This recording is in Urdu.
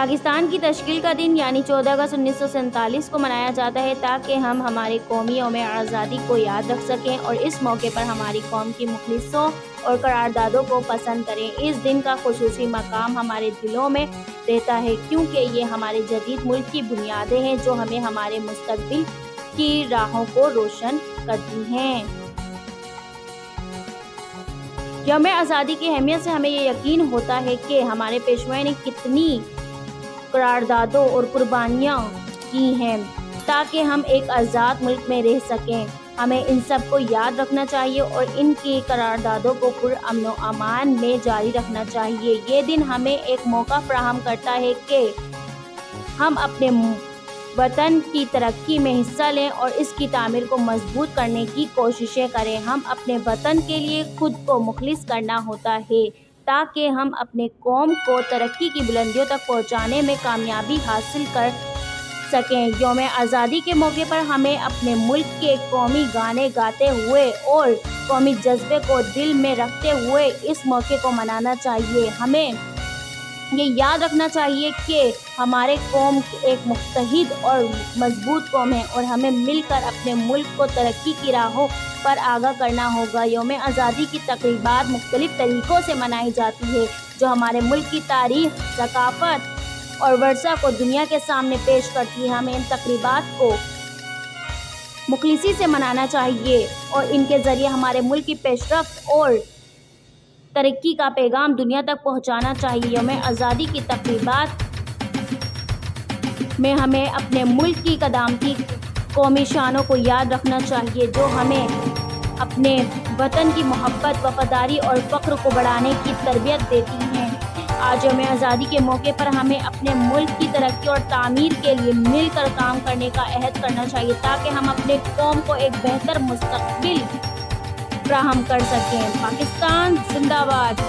پاکستان کی تشکیل کا دن یعنی 14 اگست 1947 کو منایا جاتا ہے تاکہ ہم ہمارے قومی یوم آزادی کو یاد رکھ سکیں اور اس موقع پر ہماری قوم کی مخلصوں اور قراردادوں کو پسند کریں۔ اس دن کا خصوصی مقام ہمارے دلوں میں رہتا ہے کیونکہ یہ ہمارے جدید ملک کی بنیادیں ہیں جو ہمیں ہمارے مستقبل کی راہوں کو روشن کرتی ہیں۔ یوم آزادی کی اہمیت سے ہمیں یہ یقین ہوتا ہے کہ ہمارے پیشواؤں نے کتنی قراردادوں اور قربانیاں کی ہیں تاکہ ہم ایک آزاد ملک میں رہ سکیں۔ ہمیں ان سب کو یاد رکھنا چاہیے اور ان کی قراردادوں کو پرامن و امان میں جاری رکھنا چاہیے۔ یہ دن ہمیں ایک موقع فراہم کرتا ہے کہ ہم اپنے وطن کی ترقی میں حصہ لیں اور اس کی تعمیر کو مضبوط کرنے کی کوششیں کریں۔ ہم اپنے وطن کے لیے خود کو مخلص کرنا ہوتا ہے تاکہ ہم اپنے قوم کو ترقی کی بلندیوں تک پہنچانے میں کامیابی حاصل کر سکیں۔ یوم آزادی کے موقع پر ہمیں اپنے ملک کے قومی گانے گاتے ہوئے اور قومی جذبے کو دل میں رکھتے ہوئے اس موقع کو منانا چاہیے۔ ہمیں یہ یاد رکھنا چاہیے کہ ہمارے قوم ایک متحد اور مضبوط قوم ہے اور ہمیں مل کر اپنے ملک کو ترقی کی راہوں پر آگاہ کرنا ہوگا۔ یوم آزادی کی تقریبات مختلف طریقوں سے منائی جاتی ہیں جو ہمارے ملک کی تاریخ، ثقافت اور ورثہ کو دنیا کے سامنے پیش کرتی ہیں۔ ہمیں ان تقریبات کو مخلصی سے منانا چاہیے اور ان کے ذریعے ہمارے ملک کی پیش رفت اور ترقی کا پیغام دنیا تک پہنچانا چاہیے۔ یوم آزادی کی تقریبات میں ہمیں اپنے ملک کی قدامتی قومی شانوں کو یاد رکھنا چاہیے جو ہمیں اپنے وطن کی محبت، وفاداری اور فخر کو بڑھانے کی تربیت دیتی ہیں۔ آج یوم آزادی کے موقع پر ہمیں اپنے ملک کی ترقی اور تعمیر کے لیے مل کر کام کرنے کا عہد کرنا چاہیے تاکہ ہم اپنے قوم کو ایک بہتر مستقبل فراہم کر سکیں۔ پاکستان زندہ باد۔